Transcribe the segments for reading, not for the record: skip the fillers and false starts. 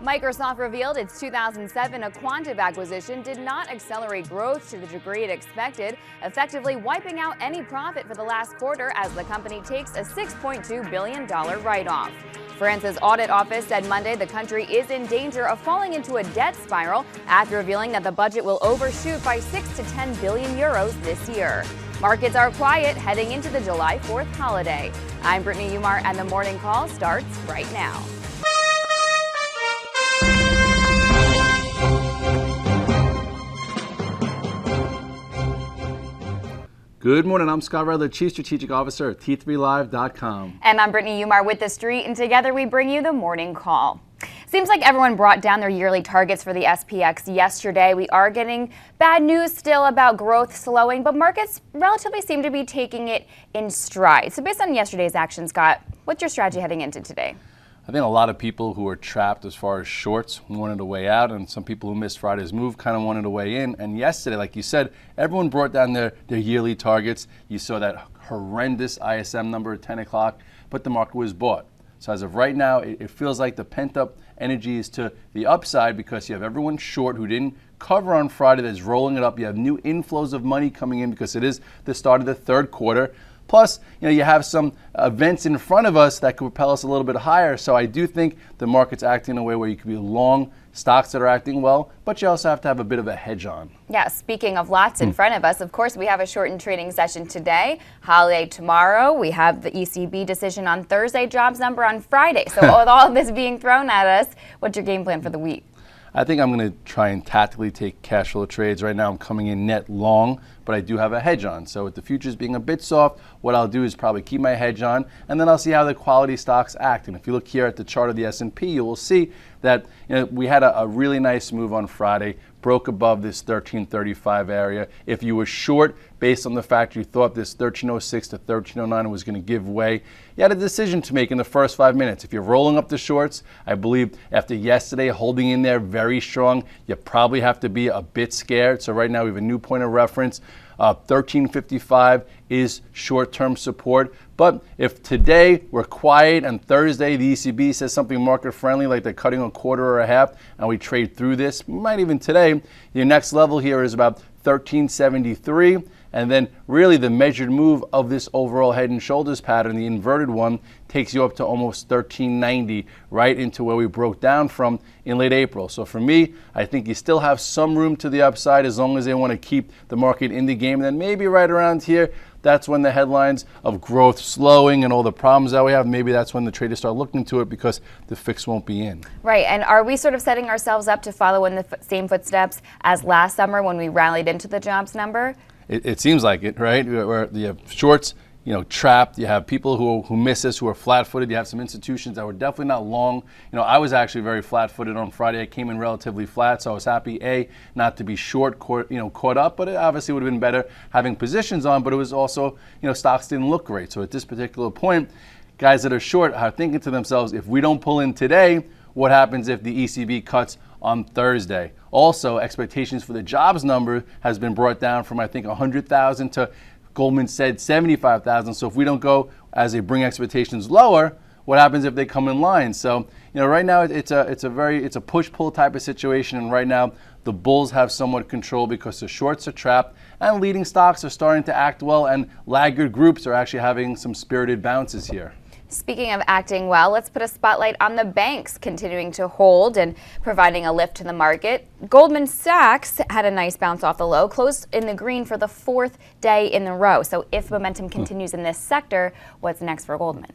Microsoft revealed its 2007 Aquantive acquisition did not accelerate growth to the degree it expected, effectively wiping out any profit for the last quarter as the company takes a $6.2 billion write-off. France's audit office said Monday the country is in danger of falling into a debt spiral after revealing that the budget will overshoot by 6 to 10 billion euros this year. Markets are quiet heading into the July 4th holiday. I'm Brittany and the Morning Call starts right now. Good morning, I'm Scott Redler, Chief Strategic Officer at T3Live.com. And I'm Brittany with The Street, and together we bring you the Morning Call. Seems like everyone brought down their yearly targets for the SPX yesterday. We are getting bad news still about growth slowing, but markets relatively seem to be taking it in stride. So based on yesterday's action, Scott, what's your strategy heading into today? I think a lot of people who are trapped as far as shorts wanted a way out, and some people who missed Friday's move kind of wanted a way in. And yesterday, like you said, everyone brought down their yearly targets. You saw that horrendous ISM number at 10 o'clock, but the market was bought. So as of right now, it feels like the pent-up energy is to the upside because you have everyone short who didn't cover on Friday that's rolling it up. You have new inflows of money coming in because it is the start of the third quarter. Plus, you have some events in front of us that could propel us a little bit higher. So I do think the market's acting in a way where you could be long stocks that are acting well, but you also have to have a bit of a hedge on. Yeah, speaking of lots in front of us, of course, we have a shortened trading session today, holiday tomorrow. We have the ECB decision on Thursday, jobs number on Friday. So with all of this being thrown at us, what's your game plan for the week? I think I'm going to try and tactically take cash flow trades. Right now I'm coming in net long, but I do have a hedge on. So with the futures being a bit soft, what I'll do is probably keep my hedge on, and then I'll see how the quality stocks act. And if you look here at the chart of the S&P, you will see that we had a really nice move on Friday, broke above this 1335 area. If you were short based on the fact you thought this 1306 to 1309 was going to give way, you had a decision to make in the first 5 minutes. If you're rolling up the shorts, I believe after yesterday holding in there very strong, you probably have to be a bit scared. So right now we have a new point of reference. 1355 is short-term support. But if today we're quiet and Thursday the ECB says something market-friendly like they're cutting a quarter or a half and we trade through this, might even today, your next level here is about 1373. And then really the measured move of this overall head and shoulders pattern, the inverted one, takes you up to almost 1390, right into where we broke down from in late April. So for me, I think you still have some room to the upside as long as they want to keep the market in the game. And then maybe right around here, that's when the headlines of growth slowing and all the problems that we have, maybe that's when the traders start looking to it because the fix won't be in. Right, and are we sort of setting ourselves up to follow in the same footsteps as last summer when we rallied into the jobs number? It seems like it, right? Where you have shorts, trapped. You have people who miss this, who are flat-footed. You have some institutions that were definitely not long. I was actually very flat-footed on Friday. I came in relatively flat, so I was happy, not to be short, caught up, but it obviously would have been better having positions on, but it was also, stocks didn't look great. So at this particular point, guys that are short are thinking to themselves, if we don't pull in today, what happens if the ECB cuts on Thursday? Also, expectations for the jobs number has been brought down from, I think, 100,000 to Goldman said 75,000. So if we don't go as they bring expectations lower, what happens if they come in line? So, right now it's a push-pull type of situation. And right now the bulls have somewhat control because the shorts are trapped and leading stocks are starting to act well and laggard groups are actually having some spirited bounces here. Speaking of acting well, let's put a spotlight on the banks continuing to hold and providing a lift to the market. Goldman Sachs had a nice bounce off the low, closed in the green for the fourth day in a row. So if momentum continues in this sector, what's next for Goldman?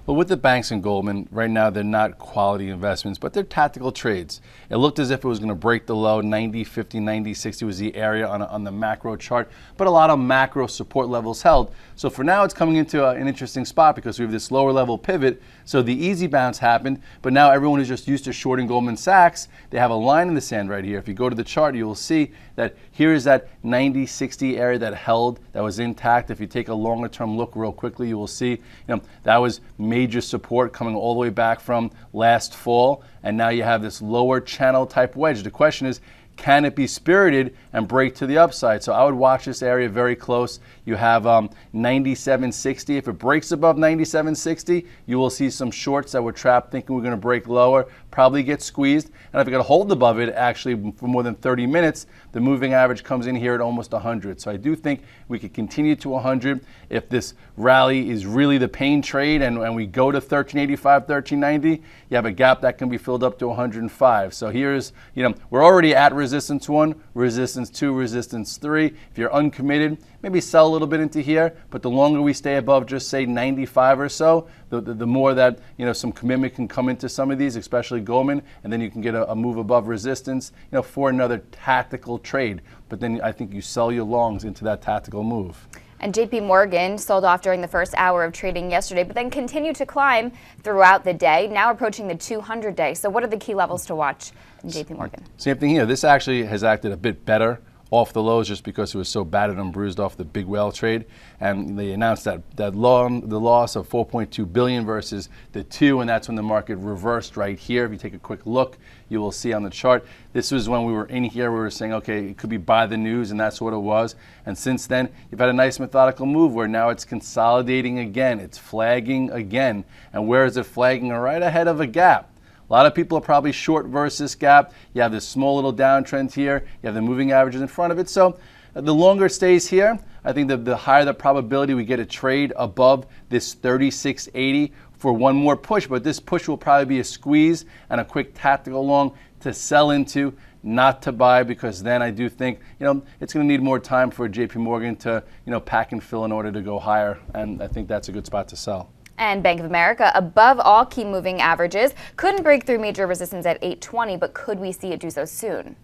Well, with the banks and Goldman, right now they're not quality investments, but they're tactical trades. It looked as if it was going to break the low. 90.50, 90.60 was the area on the macro chart, but a lot of macro support levels held. So for now, it's coming into an interesting spot because we have this lower level pivot. So the easy bounce happened, but now everyone is just used to shorting Goldman Sachs. They have a line in the sand right here. If you go to the chart, you will see that here is that 90.60 area that held, that was intact. If you take a longer term look real quickly, you will see that was major support coming all the way back from last fall, and now you have this lower channel type wedge. The question is, can it be spirited and break to the upside? So I would watch this area very close. You have 97.60. If it breaks above 97.60, you will see some shorts that were trapped thinking we're going to break lower. probably get squeezed. And if I get a hold above it, actually for more than 30 minutes, the moving average comes in here at almost 100. So I do think we could continue to 100 if this rally is really the pain trade and we go to 1385, 1390, you have a gap that can be filled up to 105. So here's, we're already at resistance 1, resistance 2, resistance 3. If you're uncommitted, maybe sell a little bit into here, but the longer we stay above just say 95 or so, the more that some commitment can come into some of these, especially Goldman, and then you can get a move above resistance for another tactical trade. But then I think you sell your longs into that tactical move. And JP Morgan sold off during the first hour of trading yesterday, but then continued to climb throughout the day, now approaching the 200-day. So what are the key levels to watch in JP Morgan? Same thing here. This actually has acted a bit better off the lows just because it was so battered and bruised off the big whale trade, and they announced the loss of 4.2 billion versus the 2, and that's when the market reversed right here. If you take a quick look, you will see on the chart, this was when we were in here, we were saying, okay, it could be buy the news, and that's what it was. And since then, you've had a nice methodical move where now it's consolidating again, it's flagging again. And where is it flagging? Right ahead of a gap. A lot of people are probably short versus this gap. You have this small little downtrend here. You have the moving averages in front of it. So the longer it stays here, I think the higher the probability we get a trade above this 3680 for one more push. But this push will probably be a squeeze and a quick tactical long to sell into, not to buy, because then I do think it's going to need more time for JP Morgan to pack and fill in order to go higher. And I think that's a good spot to sell. And Bank of America, above all key moving averages, couldn't break through major resistance at 820, but could we see it do so soon?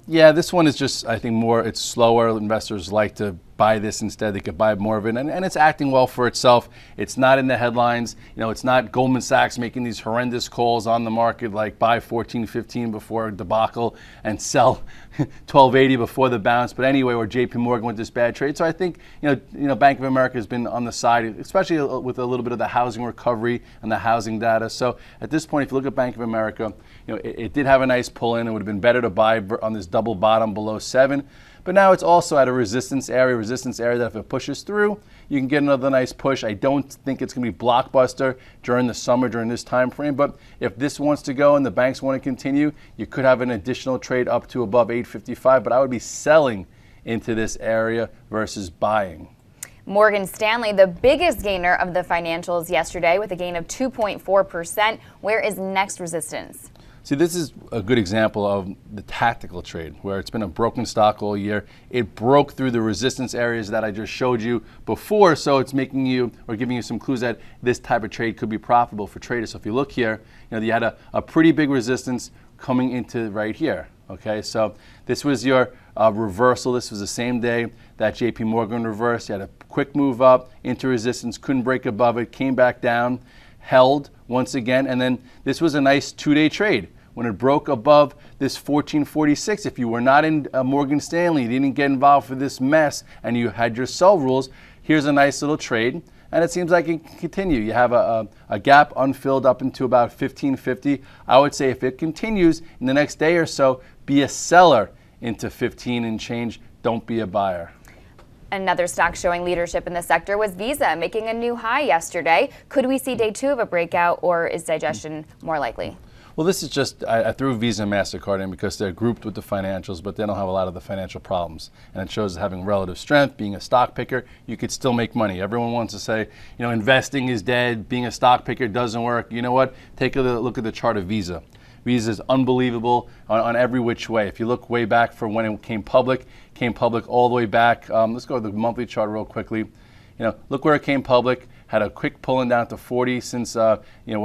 Yeah, this one is just, I think, it's slower. Investors like to buy this instead. They could buy more of it, and it's acting well for itself. It's not in the headlines. It's not Goldman Sachs making these horrendous calls on the market like buy 14.15 before a debacle and sell 12.80 before the bounce. But anyway, or JP Morgan with this bad trade. So I think Bank of America has been on the side, especially with a little bit of the housing recovery and the housing data. So at this point, if you look at Bank of America, it did have a nice pull in. It would have been better to buy on this double bottom below 7. But now it's also at a resistance area that if it pushes through, you can get another nice push. I don't think it's going to be blockbuster during the summer, during this time frame. But if this wants to go and the banks want to continue, you could have an additional trade up to above 855. But I would be selling into this area versus buying. Morgan Stanley, the biggest gainer of the financials yesterday with a gain of 2.4%. Where is next resistance? See, this is a good example of the tactical trade where it's been a broken stock all year. It broke through the resistance areas that I just showed you before, so it's making you or giving you some clues that this type of trade could be profitable for traders. So if you look here, you had a pretty big resistance coming into right here. Okay, so this was your reversal. This was the same day that JP Morgan reversed. You had a quick move up into resistance, couldn't break above it, came back down, held once again, and then this was a nice 2-day trade. When it broke above this 1446, if you were not in Morgan Stanley, you didn't get involved for this mess, and you had your sell rules, here's a nice little trade, and it seems like it can continue. You have a gap unfilled up into about 1550. I would say if it continues in the next day or so, be a seller into 15 and change, don't be a buyer. Another stock showing leadership in the sector was Visa, making a new high yesterday. Could we see day 2 of a breakout, or is digestion more likely? Well, this is just, I threw Visa and MasterCard in because they're grouped with the financials, but they don't have a lot of the financial problems. And it shows having relative strength, being a stock picker, you could still make money. Everyone wants to say, investing is dead, being a stock picker doesn't work. You know what? Take a look at the chart of Visa. Visa is unbelievable on every which way. If you look way back from when it came public all the way back. Let's go to the monthly chart real quickly. Look where it came public, had a quick pulling down to 40 since, what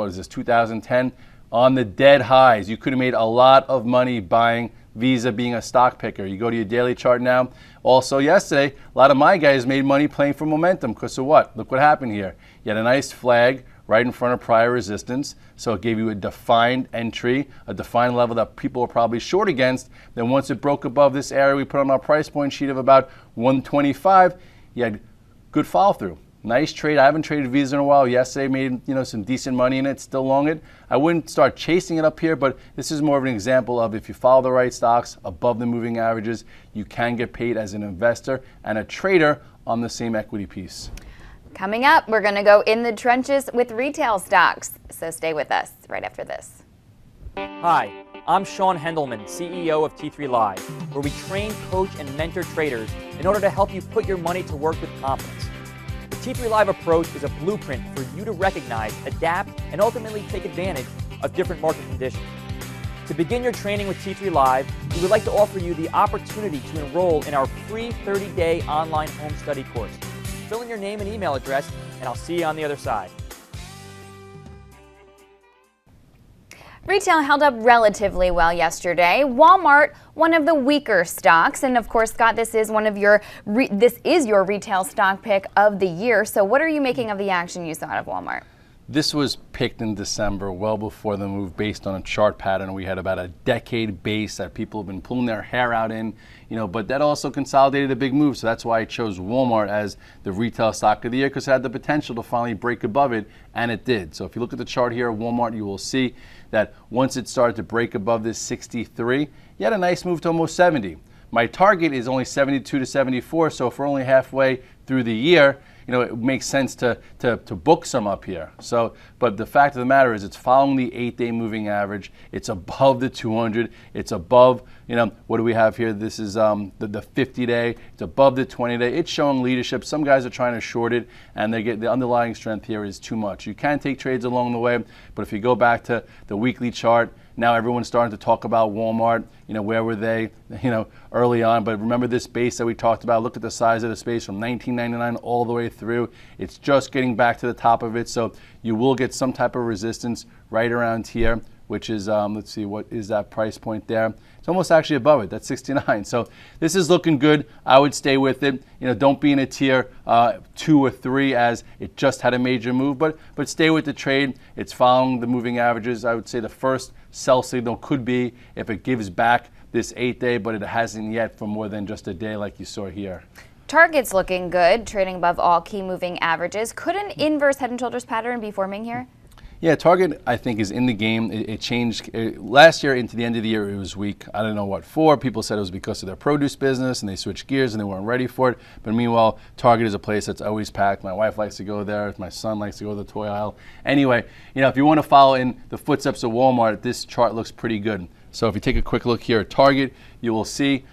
is this, 2010. On the dead highs, you could have made a lot of money buying Visa, being a stock picker. You go to your daily chart now. Also yesterday, a lot of my guys made money playing for momentum because of what? Look what happened here. You had a nice flag right in front of prior resistance, so it gave you a defined entry, a defined level that people were probably short against. Then once it broke above this area we put on our price point sheet of about 125, you had good follow through. Nice trade. I haven't traded Visa in a while. Yesterday made some decent money in it, still long it. I wouldn't start chasing it up here, but this is more of an example of if you follow the right stocks above the moving averages, you can get paid as an investor and a trader on the same equity piece. Coming up, we're going to go in the trenches with retail stocks, so stay with us right after this. Hi, I'm Sean Hendelman, CEO of T3 Live, where we train, coach, and mentor traders in order to help you put your money to work with confidence. The T3 Live approach is a blueprint for you to recognize, adapt, and ultimately take advantage of different market conditions. To begin your training with T3 Live, we would like to offer you the opportunity to enroll in our free 30-day online home study course. Fill in your name and email address, and I'll see you on the other side. Retail held up relatively well yesterday. Walmart, one of the weaker stocks, and of course, Scott, this is your retail stock pick of the year. So, what are you making of the action you saw out of Walmart? This was picked in December, well before the move, based on a chart pattern. We had about a decade base that people have been pulling their hair out in, but that also consolidated a big move. So that's why I chose Walmart as the retail stock of the year, because it had the potential to finally break above it, and it did. So if you look at the chart here of Walmart, you will see that once it started to break above this 63, you had a nice move to almost 70. My target is only 72 to 74, so if we're only halfway through the year, it makes sense to book some up here. So, but the fact of the matter is, it's following the 8-day moving average. It's above the 200. It's above, what do we have here? This is the 50-day. It's above the 20-day. It's showing leadership. Some guys are trying to short it, and the underlying strength here is too much. You can take trades along the way, but if you go back to the weekly chart, now everyone's starting to talk about Walmart. Where were they, early on? But remember this base that we talked about. Look at the size of the space from 1999 all the way through. It's just getting back to the top of it. So you will get some type of resistance right around here, which is, let's see, what is that price point there? It's almost actually above it. That's 69. So this is looking good. I would stay with it. Don't be in a tier 2 or 3 as it just had a major move, but stay with the trade. It's following the moving averages. I would say the first sell signal could be if it gives back this 8-day, but it hasn't yet for more than just a day like you saw here. Target's looking good, trading above all key moving averages. Could an inverse head and shoulders pattern be forming here? Yeah, Target, I think, is in the game. It changed. Last year into the end of the year, it was weak. I don't know what for. People said it was because of their produce business, and they switched gears, and they weren't ready for it. But meanwhile, Target is a place that's always packed. My wife likes to go there. My son likes to go to the toy aisle. Anyway, if you want to follow in the footsteps of Walmart, this chart looks pretty good. So if you take a quick look here at Target, you will see,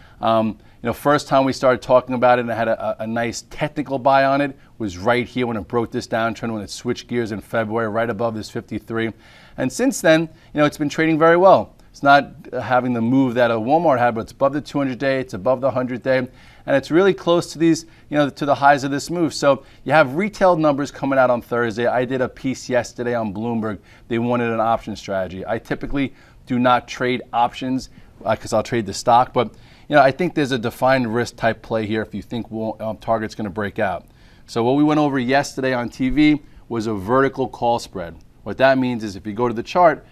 first time we started talking about it and it had a nice technical buy on it was right here when it broke this downtrend, when it switched gears in February, right above this 53. And since then, it's been trading very well. It's not having the move that a Walmart had, but it's above the 200-day, it's above the 100-day, and it's really close to these, to the highs of this move. So you have retail numbers coming out on Thursday. I did a piece yesterday on Bloomberg. They wanted an option strategy. I typically do not trade options because I'll trade the stock, but I think there's a defined risk type play here if you think Target's going to break out. So what we went over yesterday on TV was a vertical call spread. What that means is if you go to the chart,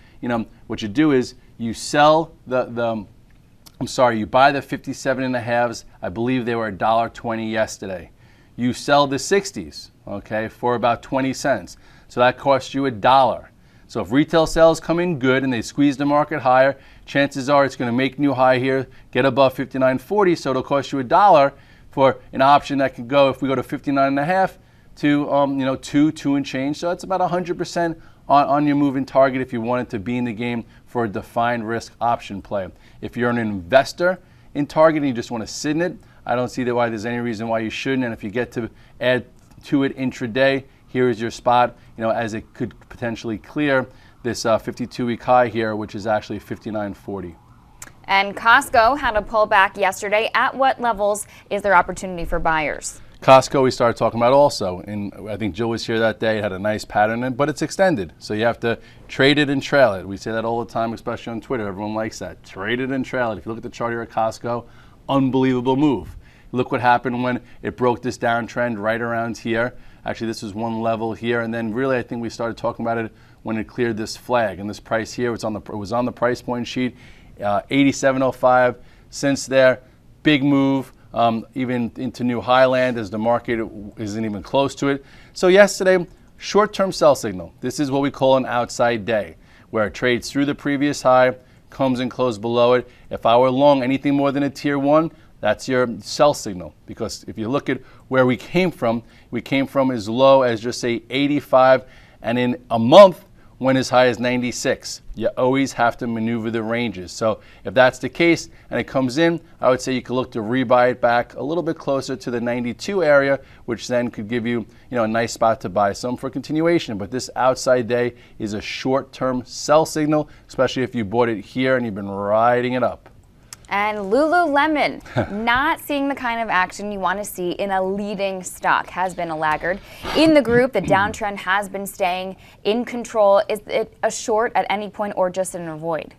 what you do is you sell you buy the 57.5s. I believe they were $1.20 yesterday. You sell the 60s, okay, for about 20 cents. So that costs you $1. So if retail sales come in good and they squeeze the market higher, chances are it's going to make new high here, get above 59.40, so it'll cost you $1 for an option that could go, if we go to 59.5 to 2 and change. So that's about 100% on your moving target if you wanted to be in the game for a defined risk option play. If you're an investor in Target and you just want to sit in it, I don't see why there's any reason why you shouldn't. And if you get to add to it intraday, here is your spot, as it could potentially clear this 52-week high here, which is actually 59.40. And Costco had a pullback yesterday. At what levels is there opportunity for buyers? Costco we started talking about also, and I think Jill was here that day. It had a nice pattern in, but it's extended. So you have to trade it and trail it. We say that all the time, especially on Twitter. Everyone likes that. Trade it and trail it. If you look at the chart here at Costco, unbelievable move. Look what happened when it broke this downtrend right around here. Actually, this was one level here, and then really I think we started talking about it when it cleared this flag. And this price here was on the price point sheet, 87.05. Since there, big move, even into new highland as the market isn't even close to it. So yesterday, short-term sell signal. This is what we call an outside day, where it trades through the previous high, comes and closes below it. If I were long anything more than a tier 1, that's your sell signal, because if you look at where we came from as low as just say 85, and in a month went as high as 96. You always have to maneuver the ranges. So if that's the case and it comes in, I would say you could look to rebuy it back a little bit closer to the 92 area, which then could give you, a nice spot to buy some for continuation. But this outside day is a short-term sell signal, especially if you bought it here and you've been riding it up. And Lululemon, not seeing the kind of action you want to see in a leading stock, has been a laggard. In the group, the downtrend has been staying in control. Is it a short at any point or just an avoid?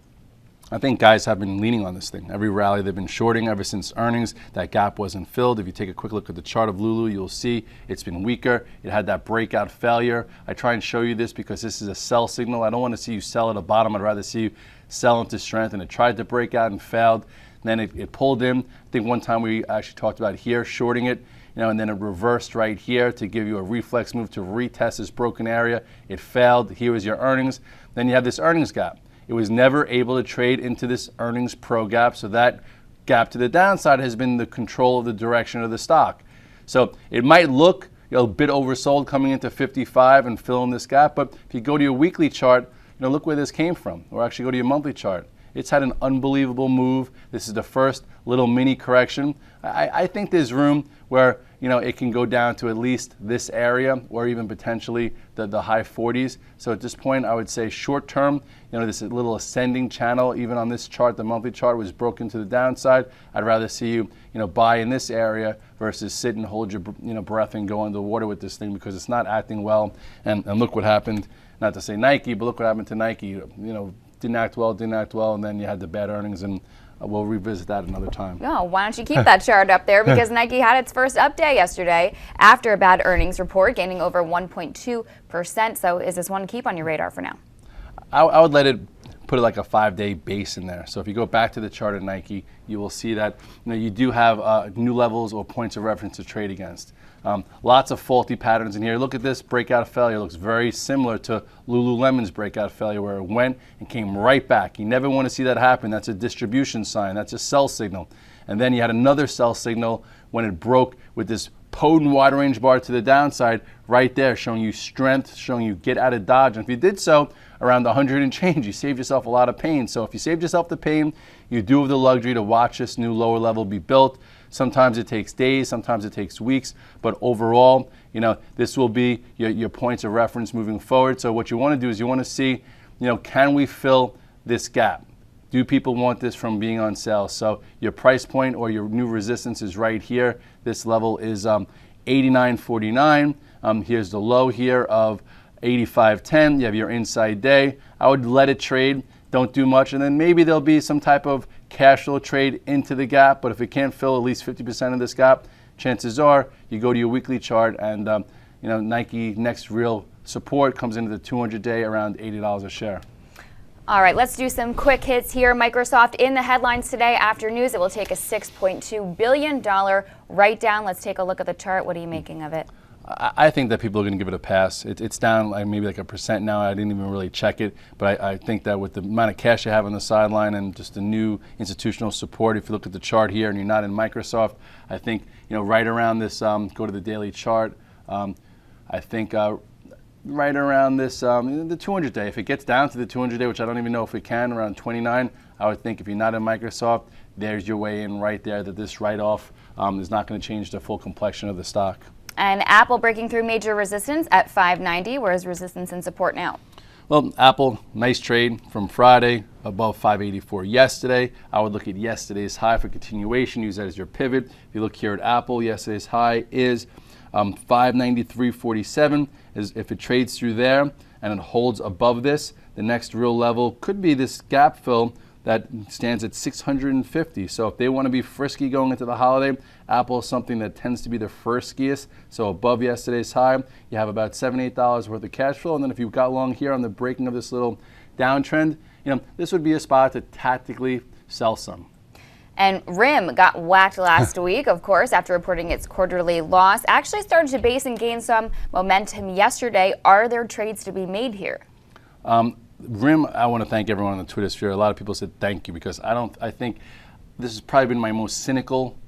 I think guys have been leaning on this thing. Every rally they've been shorting ever since earnings. That gap wasn't filled. If you take a quick look at the chart of LULU, you'll see it's been weaker. It had that breakout failure. I try and show you this because this is a sell signal. I don't want to see you sell at the bottom. I'd rather see you sell into strength, and it tried to break out and failed. Then it pulled in. I think one time we actually talked about here shorting it, and then it reversed right here to give you a reflex move to retest this broken area. It failed. Here was your earnings. Then you have this earnings gap. It was never able to trade into this earnings pro gap, so that gap to the downside has been the control of the direction of the stock. So it might look a bit oversold coming into 55 and filling this gap, but if you go to your weekly chart, look where this came from, or actually go to your monthly chart. It's had an unbelievable move. This is the first little mini correction. I think there's room where it can go down to at least this area, or even potentially the high 40s. So at this point, I would say short term, this little ascending channel, even on this chart, the monthly chart was broken to the downside. I'd rather see you, buy in this area versus sit and hold your breath and go underwater with this thing, because it's not acting well. And look what happened. Not to say Nike, but look what happened to Nike. Didn't act well, and then you had the bad earnings, and we'll revisit that another time. Oh, why don't you keep that chart up there? Because Nike had its first up day yesterday after a bad earnings report, gaining over 1.2%. So is this one to keep on your radar for now? I would let it put like a 5-day base in there. So if you go back to the chart of Nike, you will see that you do have new levels or points of reference to trade against. Lots of faulty patterns in here. Look at this breakout failure. It looks very similar to Lululemon's breakout failure, where it went and came right back. You never want to see that happen. That's a distribution sign. That's a sell signal. And then you had another sell signal when it broke with this potent wide range bar to the downside right there, showing you strength, showing you get out of dodge. And if you did so around 100 and change, you saved yourself a lot of pain. So if you saved yourself the pain, you do have the luxury to watch this new lower level be built. Sometimes it takes days, sometimes it takes weeks, but overall, this will be your points of reference moving forward. So what you want to do is you want to see, can we fill this gap? Do people want this from being on sale? So your price point or your new resistance is right here. This level is 89.49. Here's the low here of 85.10. You have your inside day. I would let it trade. Don't do much, and then maybe there'll be some type of cash flow trade into the gap. But if it can't fill at least 50% of this gap, chances are you go to your weekly chart, and Nike next real support comes into the 200-day around $80 a share. All right, let's do some quick hits here. Microsoft in the headlines today after news. It will take a $6.2 billion write-down. Let's take a look at the chart. What are you making of it? I think that people are going to give it a pass. It's down maybe like 1% now. I didn't even really check it, but I think that with the amount of cash you have on the sideline and just the new institutional support, if you look at the chart here and you're not in Microsoft, I think right around this. Go to the daily chart. I think right around this the 200-day. If it gets down to the 200-day, which I don't even know if it can, around 29, I would think if you're not in Microsoft, there's your way in right there. That this write-off is not going to change the full complexion of the stock. And Apple breaking through major resistance at 590. Where is resistance and support now? Well, Apple, nice trade from Friday, above 584 yesterday. I would look at yesterday's high for continuation, use that as your pivot. If you look here at Apple, yesterday's high is 593.47. If it trades through there and it holds above this, the next real level could be this gap fill that stands at 650. So if they want to be frisky going into the holiday, Apple is something that tends to be the friskiest. So above yesterday's high, you have about $7, $8 worth of cash flow. And then if you've got long here on the breaking of this little downtrend, this would be a spot to tactically sell some. And RIMM got whacked last week, of course, after reporting its quarterly loss. Actually started to base and gain some momentum yesterday. Are there trades to be made here? RIMM, I want to thank everyone on the Twitter sphere. A lot of people said thank you, because I think this has probably been my most cynical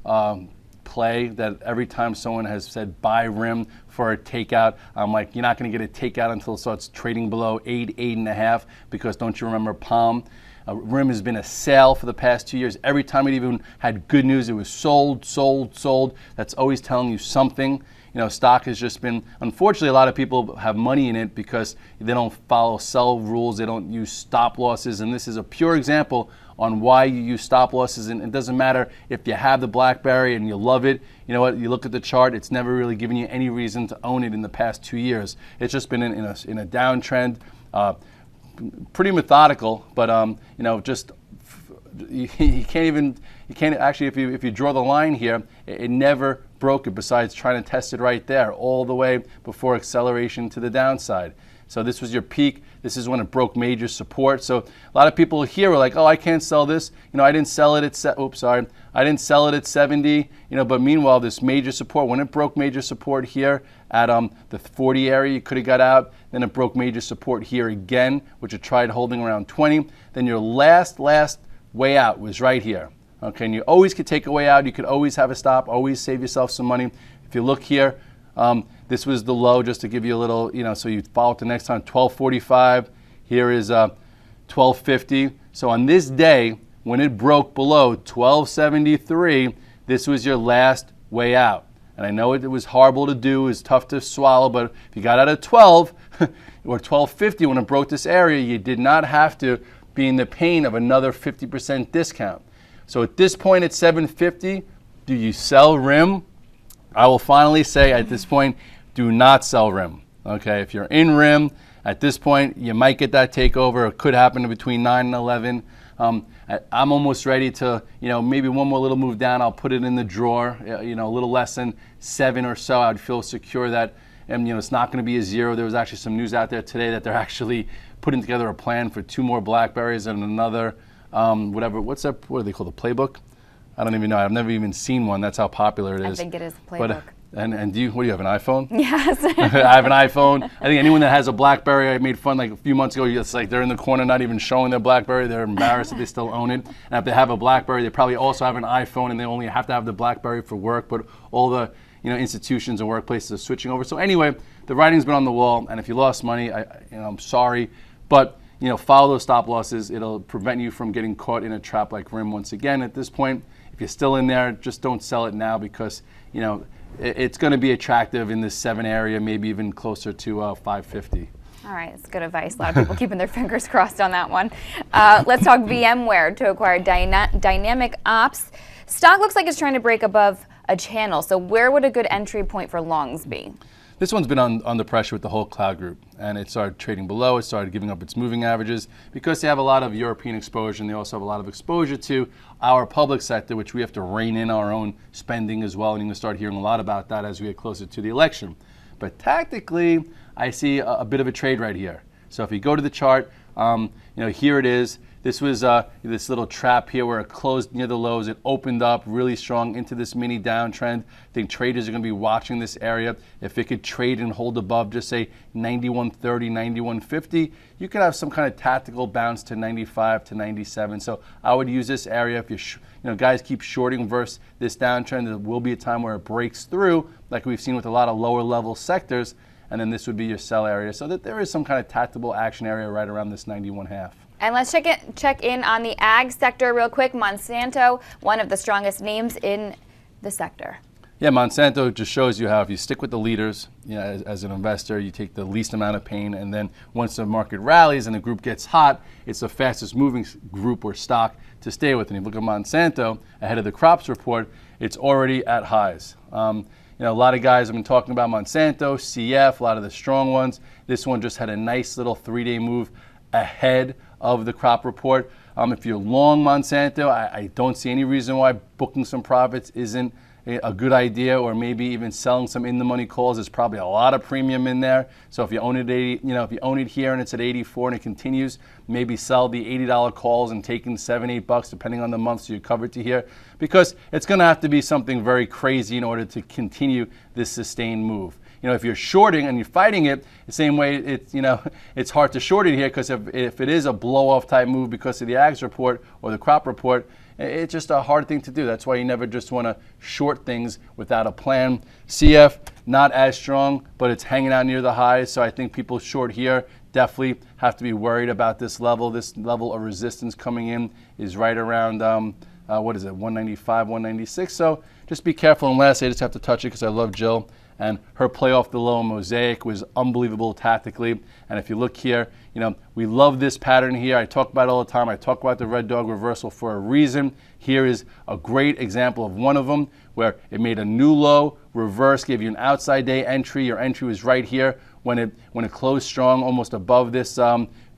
play that every time someone has said buy RIMM for a takeout, I'm like, you're not going to get a takeout until it starts trading below 8, 8.5, because don't you remember Palm? RIMM has been a sale for the past 2 years. Every time it even had good news, it was sold, sold, sold. That's always telling you something. You know, stock has just been, unfortunately, a lot of people have money in it because they don't follow sell rules, they don't use stop losses, and this is a pure example on why you use stop losses. And it doesn't matter if you have the BlackBerry and you love it. You know what? You look at the chart; it's never really given you any reason to own it in the past 2 years. It's just been in a downtrend, pretty methodical, but you know, just you can't actually, if you draw the line here, it never broke it, besides trying to test it right there all the way before acceleration to the downside. So this was your peak. This is when it broke major support. So a lot of people here were like, oh, I can't sell this. You know, I didn't sell it at I didn't sell it at 70. You know, but meanwhile, this major support, when it broke major support here at the 40 area, you could have got out. Then it broke major support here again, which it tried holding around 20. Then your last way out was right here. Okay, and you always could take a way out. You could always have a stop, always save yourself some money. If you look here, this was the low, just to give you a little, you know, so you follow it the next time, 1245. Here is 1250. So on this day, when it broke below 1273, this was your last way out. And I know it was horrible to do, it was tough to swallow, but if you got out at 12 or 1250 when it broke this area, you did not have to be in the pain of another 50% discount. So at this point at 750, do you sell RIMM? I will finally say at this point, do not sell RIMM. Okay, if you're in RIMM, at this point, you might get that takeover. It could happen between 9 and 11. I'm almost ready to, you know, maybe one more little move down. I'll put it in the drawer, you know, a little less than 7 or so. I'd feel secure that, and you know, it's not going to be a zero. There was actually some news out there today that they're actually putting together a plan for 2 more BlackBerries and another, whatever, what's that, what do they call the playbook? I don't even know. I've never even seen one. That's how popular it is. I think it is a playbook. But, and do you, what do you have, an iPhone? Yes. I have an iPhone. I think anyone that has a BlackBerry, I made fun like a few months ago, it's like they're in the corner not even showing their BlackBerry. They're embarrassed that they still own it. And if they have a BlackBerry, they probably also have an iPhone, and they only have to have the BlackBerry for work. But all the, you know, institutions and workplaces are switching over. So anyway, the writing's been on the wall, and if you lost money, I'm sorry. But you know, follow those stop losses. It'll prevent you from getting caught in a trap like RIMM once again. At this point, if you're still in there, just don't sell it now, because you know it's going to be attractive in this 7 area, maybe even closer to 550. All right, that's good advice. A lot of people keeping their fingers crossed on that one. Let's talk VMware to acquire Dynamic Ops. Stock looks like it's trying to break above a channel. So where would a good entry point for longs be? This one's been under pressure with the whole cloud group, and it started trading below. It started giving up its moving averages because they have a lot of European exposure, and they also have a lot of exposure to our public sector, which we have to rein in our own spending as well. And you're going to start hearing a lot about that as we get closer to the election. But tactically, I see a bit of a trade right here. So if you go to the chart, you know, here it is. This was this little trap here where it closed near the lows. It opened up really strong into this mini downtrend. I think traders are going to be watching this area. If it could trade and hold above, just say 91.30, 91.50, you could have some kind of tactical bounce to 95 to 97. So I would use this area if you know, guys keep shorting versus this downtrend. There will be a time where it breaks through, like we've seen with a lot of lower level sectors, and then this would be your sell area. So that there is some kind of tactical action area right around this 91.5. And let's check in on the ag sector real quick. Monsanto, one of the strongest names in the sector. Yeah, Monsanto just shows you how if you stick with the leaders, you know, as an investor, you take the least amount of pain, and then once the market rallies and the group gets hot, it's the fastest moving group or stock to stay with. And if you look at Monsanto, ahead of the crops report, it's already at highs. You know, a lot of guys have been talking about Monsanto, CF, a lot of the strong ones. This one just had a nice little 3-day move ahead of the crop report. If you're long Monsanto, I don't see any reason why booking some profits isn't a good idea, or maybe even selling some in-the-money calls. There's probably a lot of premium in there. So if you own it, if you own it here and it's at 84 and it continues, maybe sell the $80 calls and take in $7, $8 depending on the month, so you're covered to here, because it's going to have to be something very crazy in order to continue this sustained move. You know, if you're shorting and you're fighting it, the same way it's hard to short it here, because if it is a blow-off type move because of the ags report or the crop report, it's just a hard thing to do. That's why you never just want to short things without a plan. CF, not as strong, but it's hanging out near the highs. So I think people short here definitely have to be worried about this level. This level of resistance coming in is right around, what is it, 195, 196. So just be careful. And lastly, I just have to touch it because I love Jill. And her play off the low mosaic was unbelievable tactically. And if you look here, we love this pattern here. I talk about it all the time. I talk about the red dog reversal for a reason. Here is a great example of one of them where it made a new low, reverse, gave you an outside day entry. Your entry was right here when it closed strong, almost above this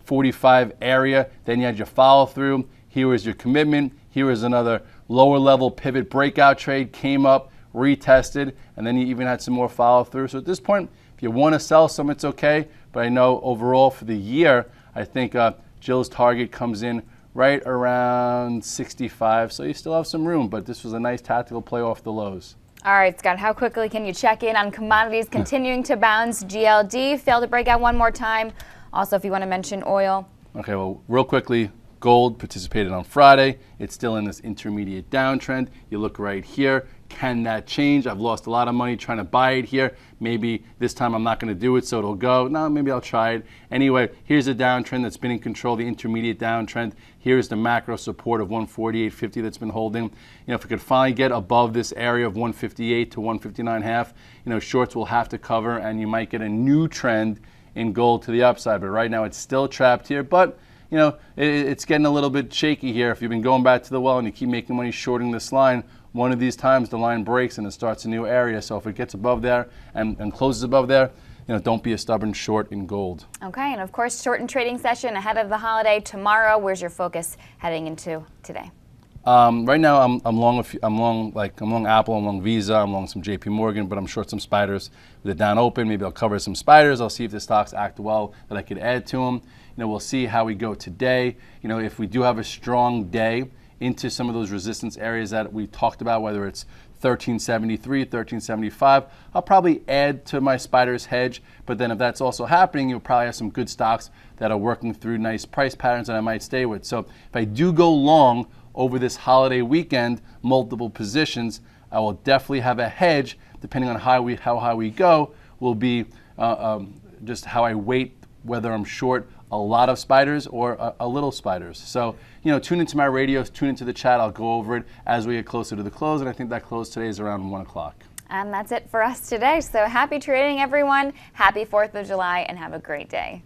45 area. Then you had your follow through. Here was your commitment. Here is another lower level pivot breakout trade, came up, retested, and then you even had some more follow through. So at this point, if you want to sell some, it's okay. But I know overall for the year, I think Jill's target comes in right around 65. So you still have some room, but this was a nice tactical play off the lows. All right, Scott, how quickly can you check in on commodities continuing to bounce? GLD failed to break out one more time. Also, if you want to mention oil. Okay, well, real quickly, gold participated on Friday. It's still in this intermediate downtrend. You look right here. Can that change? I've lost a lot of money trying to buy it here. Maybe this time I'm not going to do it, so it'll go. No, maybe I'll try it. Anyway, here's a downtrend that's been in control, the intermediate downtrend. Here's the macro support of 148.50 that's been holding. If we could finally get above this area of 158 to 159.5, shorts will have to cover, and you might get a new trend in gold to the upside. But right now it's still trapped here. But it's getting a little bit shaky here. If you've been going back to the well and you keep making money shorting this line, one of these times the line breaks and it starts a new area. So if it gets above there and closes above there, don't be a stubborn short in gold. Okay, and of course, shortened trading session ahead of the holiday tomorrow. Where's your focus heading into today? Right now, I'm long Apple, I'm long Visa, I'm long some JP Morgan, but I'm short some spiders. With it down open, maybe I'll cover some spiders. I'll see if the stocks act well that I could add to them. We'll see how we go today. If we do have a strong day into some of those resistance areas that we talked about, whether it's 1373, 1375, I'll probably add to my spiders hedge. But then if that's also happening, you'll probably have some good stocks that are working through nice price patterns that I might stay with. So if I do go long over this holiday weekend, multiple positions, I will definitely have a hedge. Depending on how high we go, will be just how I weight whether I'm short a lot of spiders or a little spiders. So, tune into my radios, tune into the chat. I'll go over it as we get closer to the close, and I think that close today is around 1 o'clock. And that's it for us today. So happy trading, everyone. Happy 4th of July, and have a great day.